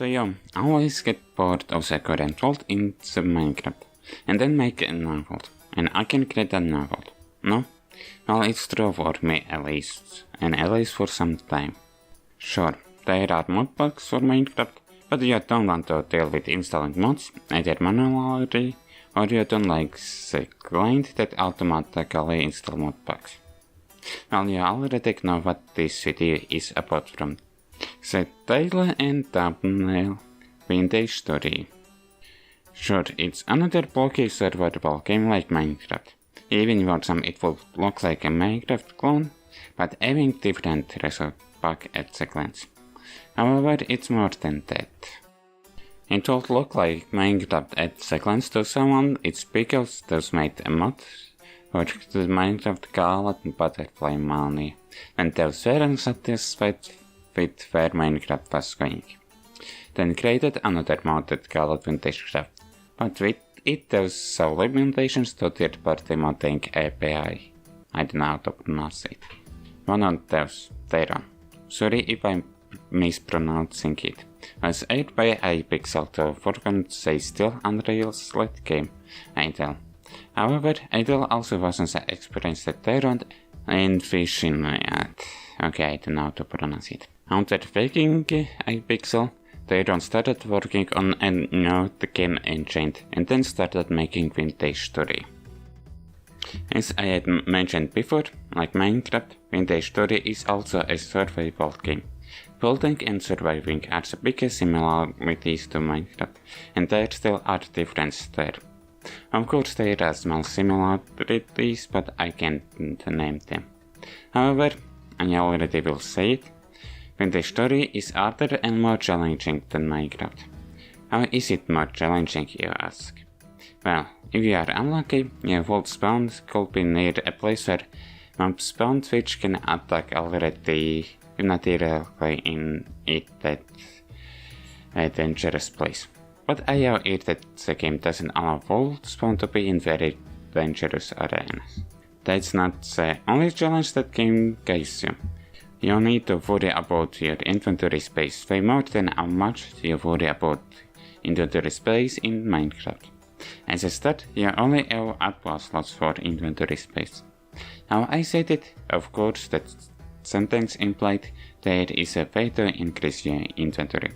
Do you always get bored of the current world in the Minecraft and then make a new world, and I can create a new world? No? Well, it's true for me at least, and at least for some time. Sure, there are mod packs for Minecraft, but you don't want to deal with installing mods either manually or you don't like the client that automatically install mod packs. Well, you already know what this video is about from the title and thumbnail, Vintage Story. Sure, it's another blocky survival game like Minecraft. Even for some it will look like a Minecraft clone, but having different result back at the glance. However, it's more than that. It will look like Minecraft at the glance to someone, it's because those made a mod for the Minecraft called Butterfly Money, and those weren't satisfied with where Minecraft was going. Then created another mod that called Vintage Craft, but with it those saw limitations to third-party modding API. I don't know how to pronounce it. One of those, Theron, sorry if I'm mispronouncing it, was aired by iPixel to forget they still Unreal Sled game, Idle. However, Idle also wasn't the experience that Theron and fishing at. Okay, I don't know how to pronounce it. After faking iPixel, Theron started working on a new game engine and then started making Vintage Story. As I had mentioned before, like Minecraft, Vintage Story is also a survival game. Building and surviving are the biggest similarities to Minecraft, and there still are differences there. Of course there are small similarities, but I can't name them. However, I already will say it, Vintage Story is harder and more challenging than Minecraft. How is it more challenging, you ask? Well, if you are unlucky, your world spawn could be near a place where mobs spawn which can attack already, if not directly in it that a dangerous place. But I have heard that the game doesn't allow world spawn to be in very dangerous arenas. That's not the only challenge that game gives you. You need to worry about your inventory space way more than how much you worry about inventory space in Minecraft. As a start, you only have apple slots for inventory space. How I said it, of course that sentence implied there is a way to increase your inventory.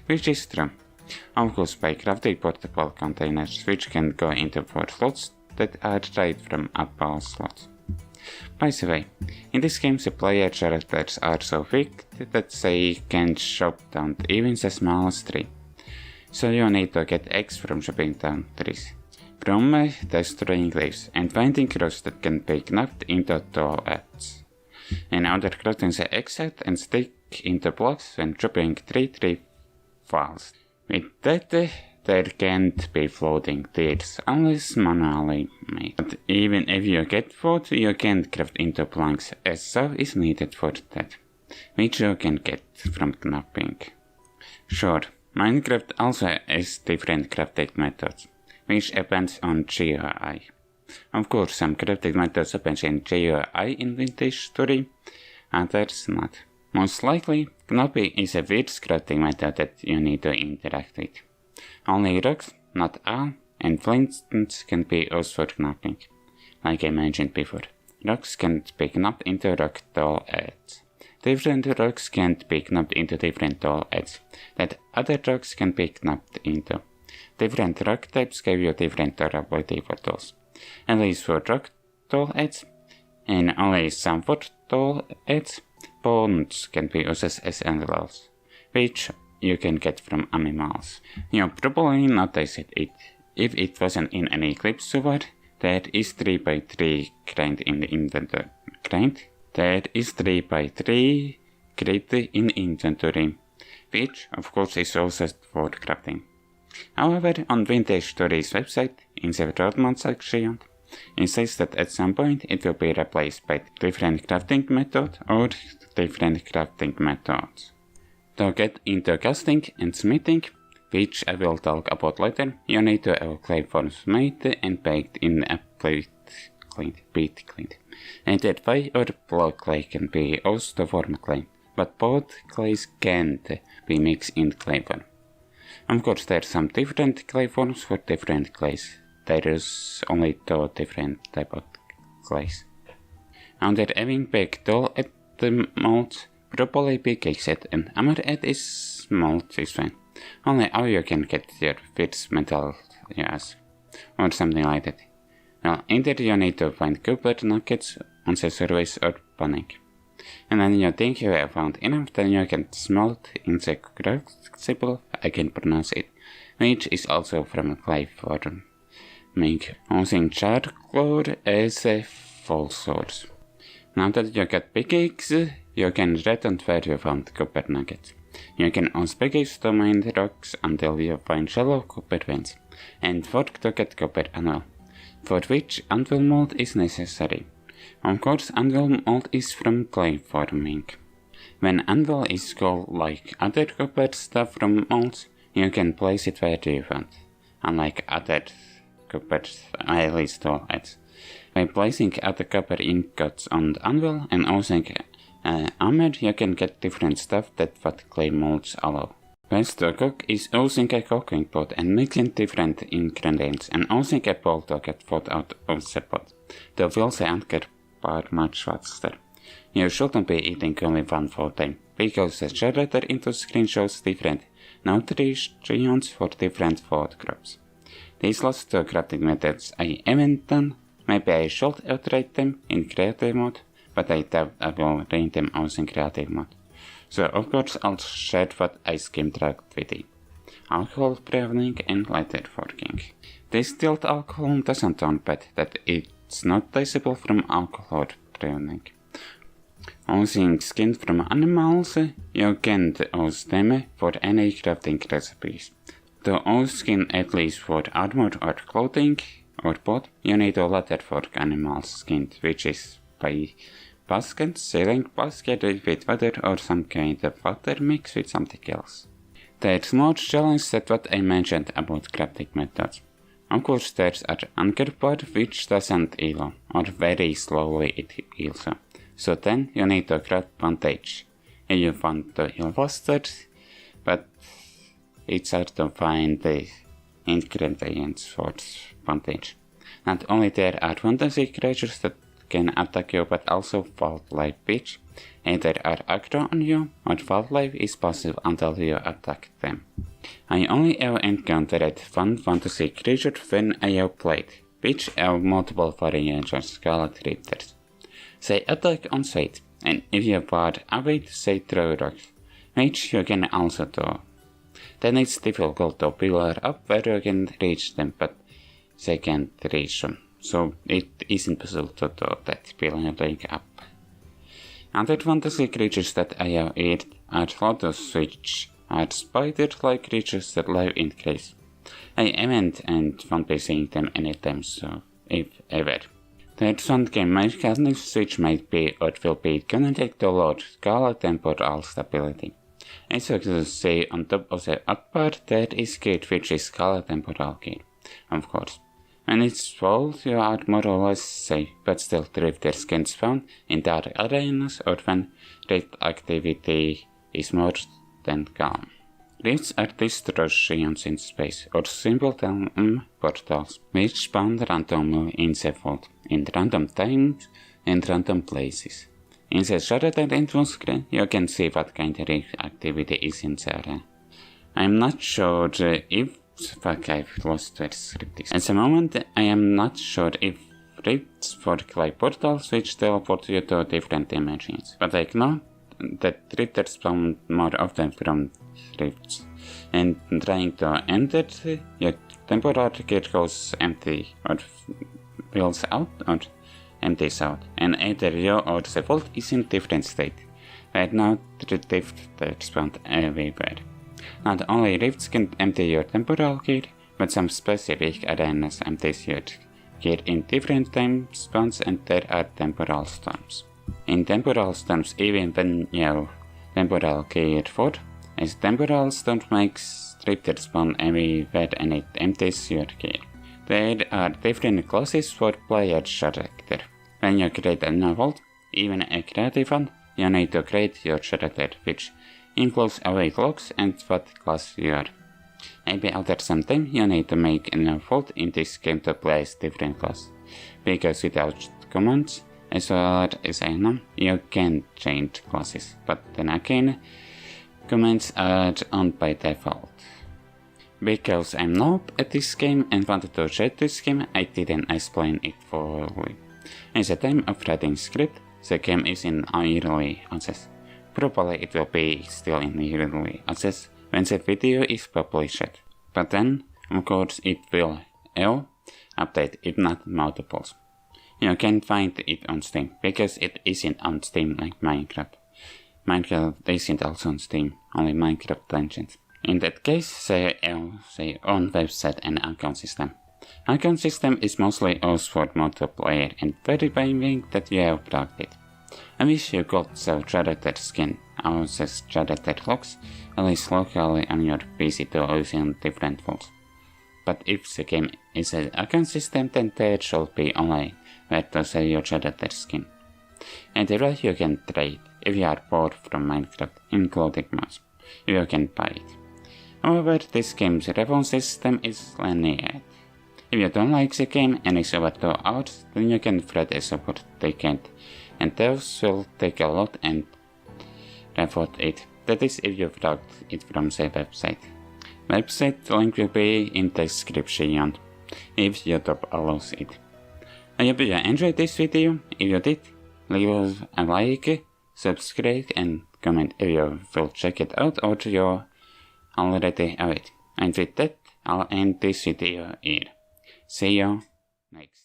Which is true. Of course by crafting portable containers which can go into 4 slots that are right from apple slots. By the way, in this game the player characters are so weak that they can chop down even the smallest tree. So you need to get eggs from chopping down trees, from destroying leaves and finding roots that can be knocked into tall-ats. In order crafting the eggs out and stick into blocks when chopping tree falls. With that, there can't be floating tears unless manually made. But even if you get food, you can't craft into planks as saw is needed for that, which you can get from knapping. Sure, Minecraft also has different crafting methods, which depends on GUI. Of course, some crafting methods depend on GUI in Vintage Story, others not. Most likely, Knapping is a weird crafting method that you need to interact with. Only rocks, not all, and flints can be used for knapping. Like I mentioned before, rocks can't be knapped into rock tall-ats. Different rocks can't be knapped into different tall-ats that other rocks can be knapped into. Different rock types give you different durability for those. At least for rock tall-ats, and only some for tall-ats, bones can be used as animals, which you can get from animals. You probably noticed it if it wasn't in any clips so far. There is 3x3 grind in the inventory. There is 3x3 grid in inventory, which of course is also for crafting. However, on Vintage Story's website, in the roadmap section, it says that at some point it will be replaced by different crafting method or different crafting methods. To get into casting and smithing, which I will talk about later, you need to have clay forms made and baked in a peat cleaned. Either clay or block clay can be used to form clay, but both clays can't be mixed in clay form. Of course, there are some different clay forms for different clays. There is only 2 different type of clays. Under having big tool at the mold, probably big set and hammerhead is mold is fine. Only how you can get your first metal you ask, or something like that. Well, either you need to find copper nuggets on the surface or panic. And then you think you have found enough, then you can smelt in the crucible, I can pronounce it, which is also from a clay form. Using charcoal as a full source. Now that you got pickaxe, you can return where you found copper nuggets. You can use pickaxe to mine the rocks until you find shallow copper veins, and fork to get copper anvil, for which anvil mold is necessary. Of course, anvil mold is from clay forming. When anvil is cold like other copper stuff from molds, you can place it where you want, unlike other copper at least tools. By placing other copper ingots on the anvil and using hammer, you can get different stuff that what clay molds allow. Best to cook is using a cooking pot and mixing different ingredients and using a bowl to get food out of the pot. To fill the anchor bar much faster. You shouldn't be eating only one food time, because the generator into screen shows different nutrients for different food groups. These last 2 crafting methods I haven't done. Maybe I should iterate them in creative mode, but I doubt I will read them using creative mode. So of course I'll share what I skimmed out with it. Alcohol brewing and lighter forking. Distilled alcohol doesn't sound bad, that it's not traceable from alcohol brewing. Using skin from animals, you can use them for any crafting recipes. To use skin at least for armor or clothing, or both, you need a ladder for animals' skin, which is by basket, sealing basket with water or some kind of water mixed with something else. There's more challenge than what I mentioned about crafting methods. Of course, there's an anchor bar which doesn't heal, or very slowly it heals. So then you need to craft bandage. If you want to heal faster, but it's hard to find the ingredients for bandage. Not only there are fantasy creatures that can attack you, but also wildlife which either are aggro on you, or wildlife is passive until you attack them. I only ever encountered one fantasy creature when I have played, which have multiple variations called Rifters. They attack on sight, and if you are away, they throw rocks, which you can also do. Then it's difficult to pillar up where you can reach them, but they can't reach them, so it is impossible to do that pillaring up. Other fantasy creatures that I have heard are lotus, which are spider-like creatures that live in caves. I haven't and won't be seeing them anytime soon, if ever. There's one game mechanics which might be or will be connected to lower scala temporal stability. As you can see on top of the up part, there is gate which is scala temporal gate, of course. When it's full, you are more or less safe, but still drifters can spawn in dark arenas or when rift activity is more than calm. Rifts are distortions in space, or simple time portals, which spawn randomly in the world, in random times and random places. In the shaded info screen, you can see what kind of rift activity is in the area. I'm not sure if fuck, I've lost where script is. At the moment, I am not sure if rifts work like portals which teleport you to different dimensions, but I know that drifters spawn more often from rifts, and trying to enter your temporal gate goes empty or fills out or empties out, and either you or the vault is in different state. Right now, the drifters spawn everywhere. Not only rifts can empty your temporal gate, but some specific arenas empties your gate in different time spawns, and there are temporal storms. In temporal storms, even when you temporal gate full, as temporal storm makes drifters spawn everywhere and it empties your gate. There are different classes for player's character. When you create a new vault, even a creative one, you need to create your character, which includes awake logs and what class you are. Maybe after some time you need to make an effort in this game to place different classes, because without commands, as far as I know, you can't change classes, but then again, commands are on by default. Because I'm noob at this game and wanted to share this game, I didn't explain it fully. At the time of writing script, the game is in early access. Probably it will be still in early access when the video is published, but then, of course, it will update if not multiples. You can find it on Steam, because it isn't on Steam like Minecraft. Minecraft isn't also on Steam, only Minecraft Legends. In that case, they have their own website and account system. Account system is mostly used for multiplayer and verifying that you have plugged it. I wish you could sell character skin, access character logs, at least locally on your PC to using different tools. But if the game is an account system, then there should be only where to sell your character skin. And the rest you can trade if you are bored from Minecraft, including mods. You can buy it. However, this game's revenue system is linear. If you don't like the game and it's over 2 hours, then you can thread a support ticket, and those will take a lot and report it. That is if you plugged it from the website. Website link will be in the description, if YouTube allows it. I hope you enjoyed this video. If you did, leave a like, subscribe and comment if you will check it out or you already have it. And with that, I'll end this video here. See you next.